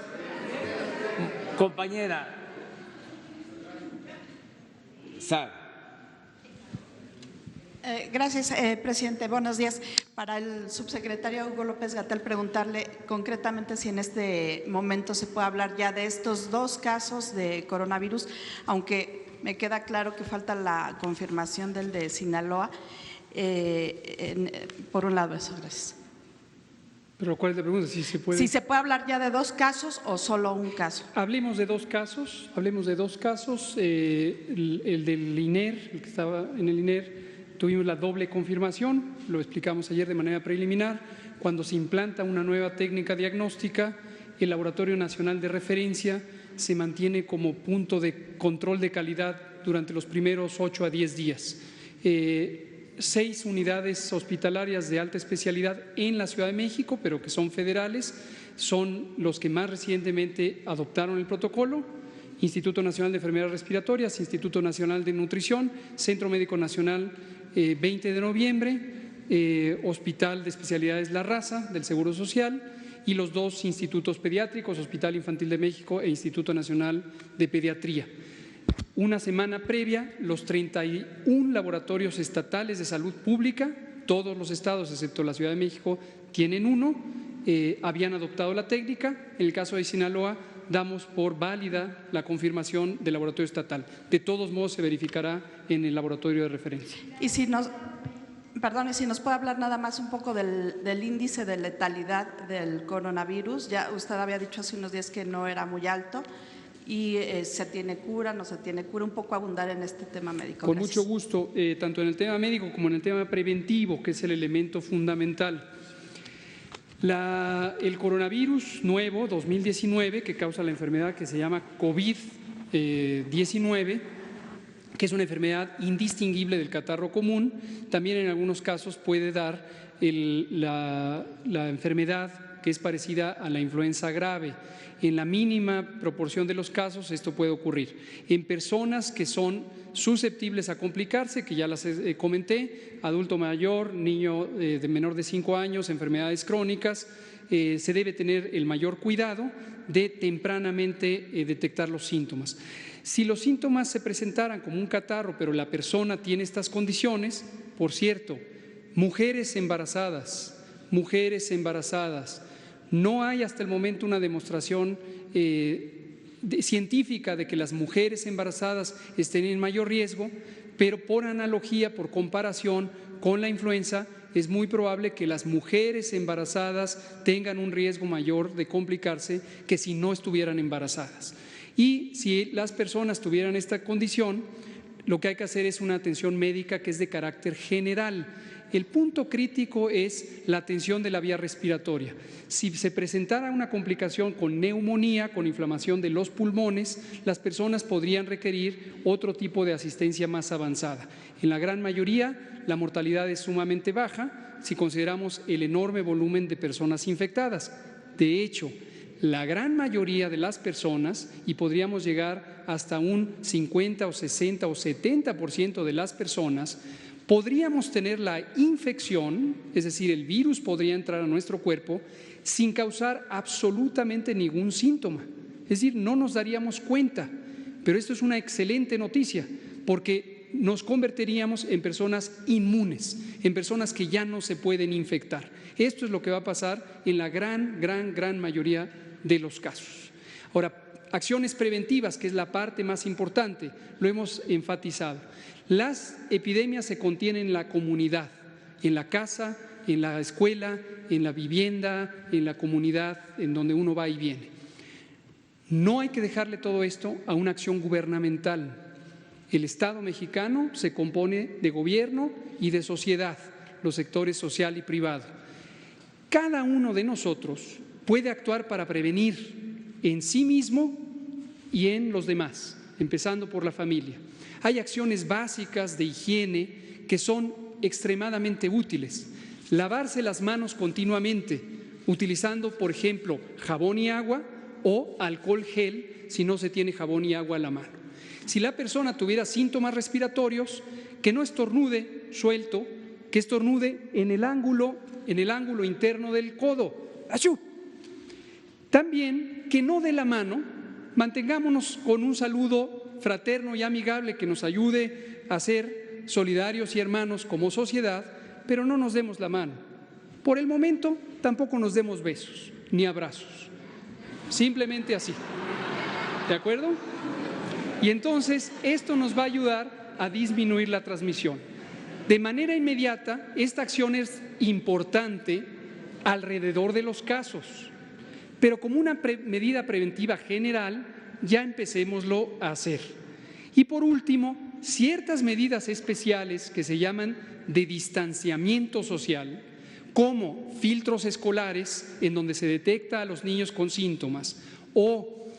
compañera. Sara. Gracias, presidente. Buenos días. Para el subsecretario Hugo López-Gatell, preguntarle concretamente si en este momento se puede hablar ya de estos 2 casos de coronavirus, aunque me queda claro que falta la confirmación del de Sinaloa. Por un lado, eso, gracias. Pero ¿cuál es la pregunta? Si se puede hablar ya de 2 casos o solo un caso. Hablemos de 2 casos, el del INER, el que estaba en el INER, tuvimos la doble confirmación, lo explicamos ayer de manera preliminar. Cuando se implanta una nueva técnica diagnóstica, el Laboratorio Nacional de Referencia se mantiene como punto de control de calidad durante los primeros 8 a 10 días. 6 unidades hospitalarias de alta especialidad en la Ciudad de México, pero que son federales, son los que más recientemente adoptaron el protocolo: Instituto Nacional de Enfermedades Respiratorias, Instituto Nacional de Nutrición, Centro Médico Nacional 20 de noviembre, Hospital de Especialidades La Raza del Seguro Social y los 2 institutos pediátricos, Hospital Infantil de México e Instituto Nacional de Pediatría. Una semana previa, los 31 laboratorios estatales de salud pública, todos los estados excepto la Ciudad de México tienen uno, habían adoptado la técnica. En el caso de Sinaloa, damos por válida la confirmación del laboratorio estatal. De todos modos, se verificará en el laboratorio de referencia. Y si nos puede hablar nada más un poco del índice de letalidad del coronavirus. Ya usted había dicho hace unos días que no era muy alto. Y ¿se tiene cura, no se tiene cura? Un poco abundar en este tema médico. Con Gracias. mucho gusto, tanto en el tema médico como en el tema preventivo, que es el elemento fundamental. El coronavirus nuevo 2019, que causa la enfermedad que se llama COVID-19, que es una enfermedad indistinguible del catarro común, también en algunos casos puede dar la enfermedad que es parecida a la influenza grave. En la mínima proporción de los casos esto puede ocurrir. En personas que son susceptibles a complicarse, que ya las comenté, adulto mayor, niño de menor de 5 años, enfermedades crónicas, se debe tener el mayor cuidado de tempranamente detectar los síntomas. Si los síntomas se presentaran como un catarro, pero la persona tiene estas condiciones, por cierto, mujeres embarazadas, no hay hasta el momento una demostración científica de que las mujeres embarazadas estén en mayor riesgo, pero por analogía, por comparación con la influenza, es muy probable que las mujeres embarazadas tengan un riesgo mayor de complicarse que si no estuvieran embarazadas. Y si las personas tuvieran esta condición, lo que hay que hacer es una atención médica que es de carácter general. El punto crítico es la atención de la vía respiratoria. Si se presentara una complicación con neumonía, con inflamación de los pulmones, las personas podrían requerir otro tipo de asistencia más avanzada. En la gran mayoría, la mortalidad es sumamente baja si consideramos el enorme volumen de personas infectadas. De hecho, la gran mayoría de las personas, y podríamos llegar hasta un 50 o 60 o 70% de las personas, podríamos tener la infección, es decir, el virus podría entrar a nuestro cuerpo sin causar absolutamente ningún síntoma. Es decir, no nos daríamos cuenta, pero esto es una excelente noticia porque nos convertiríamos en personas inmunes, en personas que ya no se pueden infectar. Esto es lo que va a pasar en la gran mayoría de los casos. Ahora, acciones preventivas, que es la parte más importante, lo hemos enfatizado. Las epidemias se contienen en la comunidad, en la casa, en la escuela, en la vivienda, en la comunidad en donde uno va y viene. No hay que dejarle todo esto a una acción gubernamental. El Estado mexicano se compone de gobierno y de sociedad, los sectores social y privado. Cada uno de nosotros puede actuar para prevenir en sí mismo y en los demás, empezando por la familia. Hay acciones básicas de higiene que son extremadamente útiles. Lavarse las manos continuamente, utilizando, por ejemplo, jabón y agua o alcohol gel si no se tiene jabón y agua a la mano. Si la persona tuviera síntomas respiratorios, que no estornude suelto, que estornude en el ángulo interno del codo. ¡Achú! También que no dé la mano, mantengámonos con un saludo fraterno y amigable que nos ayude a ser solidarios y hermanos como sociedad, pero no nos demos la mano. Por el momento tampoco nos demos besos ni abrazos, simplemente así. ¿De acuerdo? Y entonces esto nos va a ayudar a disminuir la transmisión. De manera inmediata, esta acción es importante alrededor de los casos, pero como una medida preventiva general, ya empecémoslo a hacer. Y por último, ciertas medidas especiales que se llaman de distanciamiento social, como filtros escolares en donde se detecta a los niños con síntomas o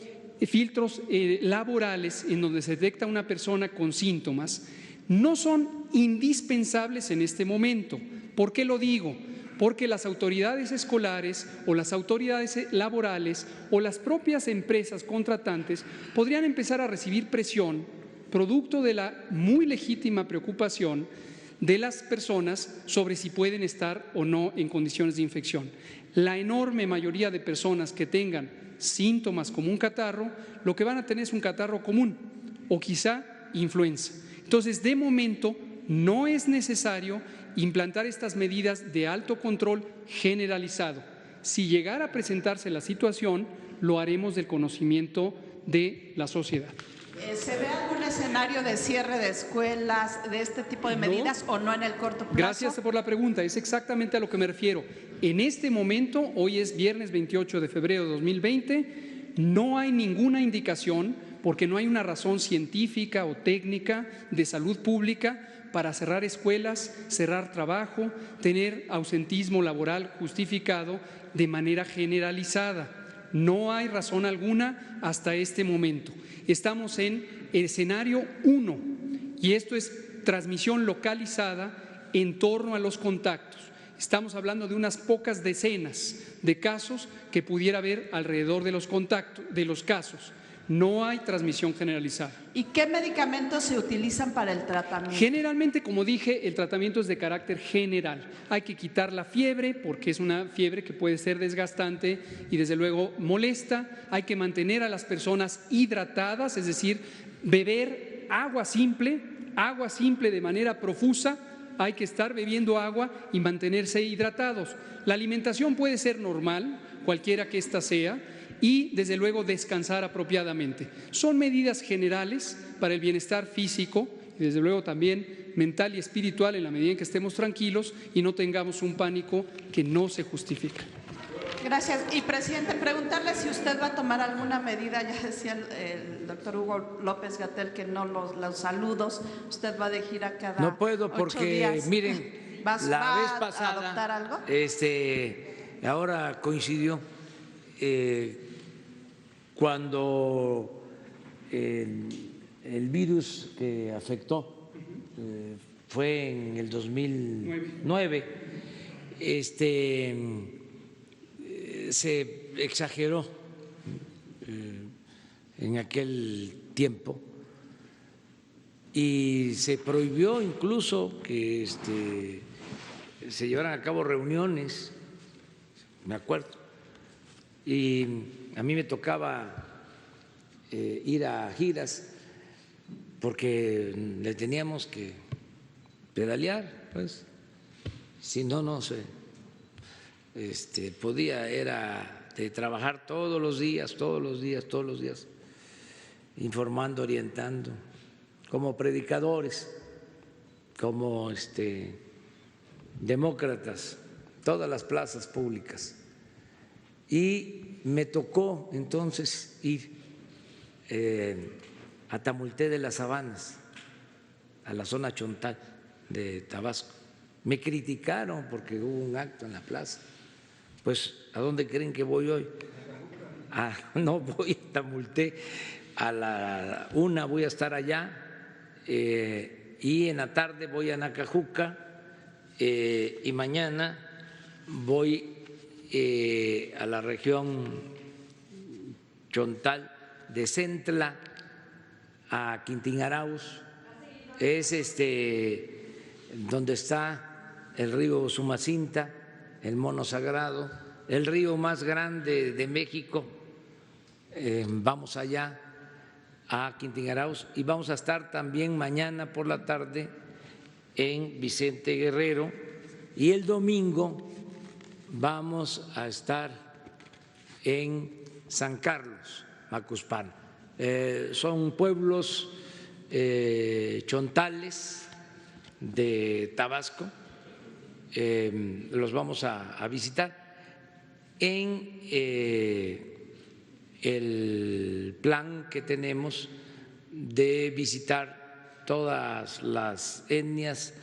filtros laborales en donde se detecta una persona con síntomas, no son indispensables en este momento. ¿Por qué lo digo? Porque las autoridades escolares o las autoridades laborales o las propias empresas contratantes podrían empezar a recibir presión producto de la muy legítima preocupación de las personas sobre si pueden estar o no en condiciones de infección. La enorme mayoría de personas que tengan síntomas como un catarro, lo que van a tener es un catarro común o quizá influenza. Entonces, de momento, no es necesario implantar estas medidas de alto control generalizado. Si llegara a presentarse la situación, lo haremos del conocimiento de la sociedad. ¿Se ve algún escenario de cierre de escuelas, de este tipo de medidas o no en el corto plazo? Gracias por la pregunta, es exactamente a lo que me refiero. En este momento, hoy es viernes 28 de febrero de 2020, no hay ninguna indicación, porque no hay una razón científica o técnica de salud pública para cerrar escuelas, cerrar trabajo, tener ausentismo laboral justificado de manera generalizada. No hay razón alguna hasta este momento. Estamos en el escenario 1 y esto es transmisión localizada en torno a los contactos. Estamos hablando de unas pocas decenas de casos que pudiera haber alrededor de los contactos, de los casos. No hay transmisión generalizada. ¿Y qué medicamentos se utilizan para el tratamiento? Generalmente, como dije, el tratamiento es de carácter general. Hay que quitar la fiebre porque es una fiebre que puede ser desgastante y desde luego molesta. Hay que mantener a las personas hidratadas, es decir, beber agua simple de manera profusa. Hay que estar bebiendo agua y mantenerse hidratados. La alimentación puede ser normal, cualquiera que ésta sea, y desde luego descansar apropiadamente. Son medidas generales para el bienestar físico y desde luego también mental y espiritual en la medida en que estemos tranquilos y no tengamos un pánico que no se justifica. Gracias. Y, presidente, preguntarle si usted va a tomar alguna medida, ya decía el doctor Hugo López-Gatell que no los saludos, usted va de gira cada 8 días. No puedo porque, miren, la vez pasada, a adoptar algo? Ahora coincidió cuando el virus que afectó fue en el 2009, se exageró en aquel tiempo y se prohibió incluso que se llevaran a cabo reuniones, me acuerdo, y a mí me tocaba ir a giras porque le teníamos que pedalear, pues, si no, no se podía, era de trabajar todos los días, informando, orientando, como predicadores, como demócratas, todas las plazas públicas. Y me tocó entonces ir a Tamulté de las Sabanas, a la zona Chontal de Tabasco. Me criticaron porque hubo un acto en la plaza. Pues, ¿a dónde creen que voy hoy? No voy a Tamulté, a la 1 voy a estar allá y en la tarde voy a Nacajuca y mañana voy a la región Chontal de Centla, a Quintín-Arauz, es donde está el río Sumacinta, el Mono Sagrado, el río más grande de México. Vamos allá a Quintín-Arauz y vamos a estar también mañana por la tarde en Vicente Guerrero y el domingo vamos a estar en San Carlos, Macuspana. Son pueblos chontales de Tabasco, los vamos a visitar en el plan que tenemos de visitar todas las etnias,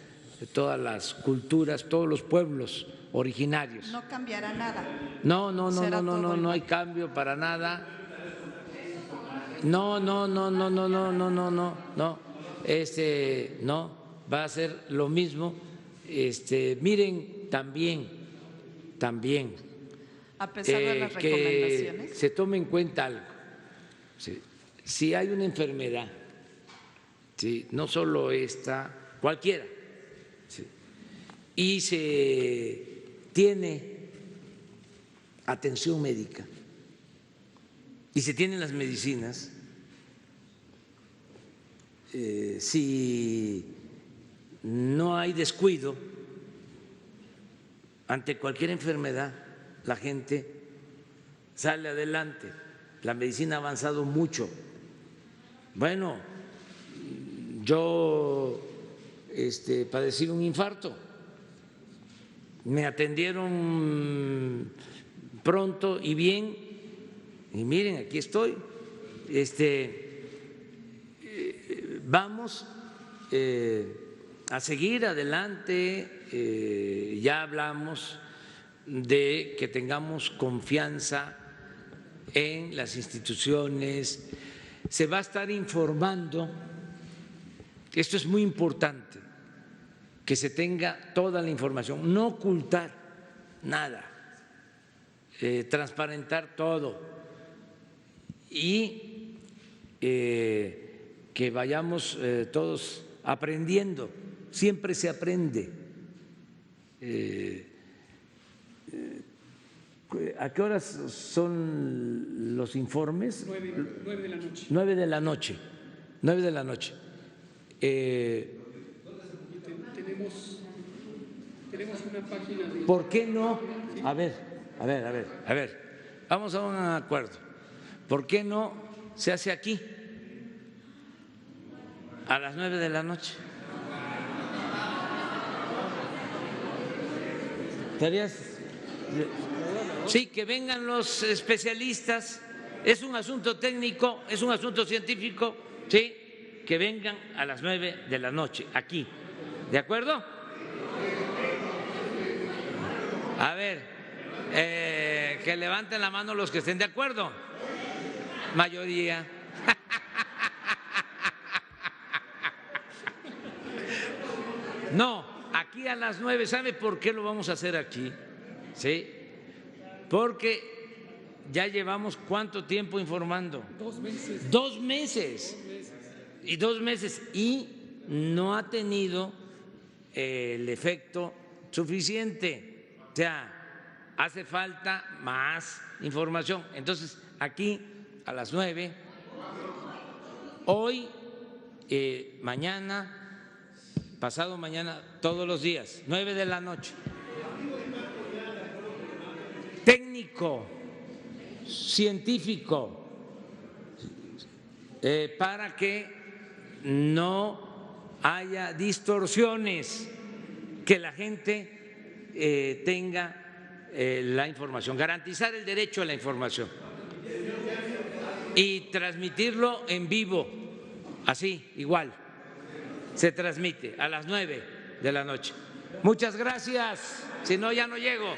todas las culturas, todos los pueblos originarios. No cambiará nada. No hay cambio para nada. No, va a ser lo mismo. Miren, también a pesar de las recomendaciones, que se tome en cuenta algo. Si hay una enfermedad, no solo esta, cualquiera, y se tiene atención médica y se tienen las medicinas, si no hay descuido ante cualquier enfermedad, la gente sale adelante. La medicina ha avanzado mucho. Bueno, yo padecí un infarto, me atendieron pronto y bien, y miren, aquí estoy. Vamos a seguir adelante. Ya hablamos de que tengamos confianza en las instituciones. Se va a estar informando, esto es muy importante, que se tenga toda la información, no ocultar nada, transparentar todo y que vayamos todos aprendiendo, siempre se aprende. ¿A qué horas son los informes? 9 de la noche. 9 de la noche. 9 de la noche. Tenemos una página de… ¿Por qué no? A ver. vamos a un acuerdo. ¿Por qué no se hace aquí a las 9 de la noche? ¿Estarías? Sí, que vengan los especialistas. Es un asunto técnico, es un asunto científico, sí, que vengan a las 9 de la noche aquí. ¿De acuerdo? A ver, que levanten la mano los que estén de acuerdo. Mayoría. No, aquí a las 9. ¿Sabe por qué lo vamos a hacer aquí? Sí, porque ya llevamos ¿cuánto tiempo informando? 2 meses. 2 meses. Y 2 meses. Y no ha tenido el efecto suficiente. O sea, hace falta más información. Entonces, aquí a las 9, hoy, mañana, pasado mañana, todos los días, 9 de la noche. Técnico, científico, para que no haya distorsiones, que la gente tenga la información, garantizar el derecho a la información y transmitirlo en vivo, así, igual, se transmite a las 9 de la noche. Muchas gracias, si no ya no llego.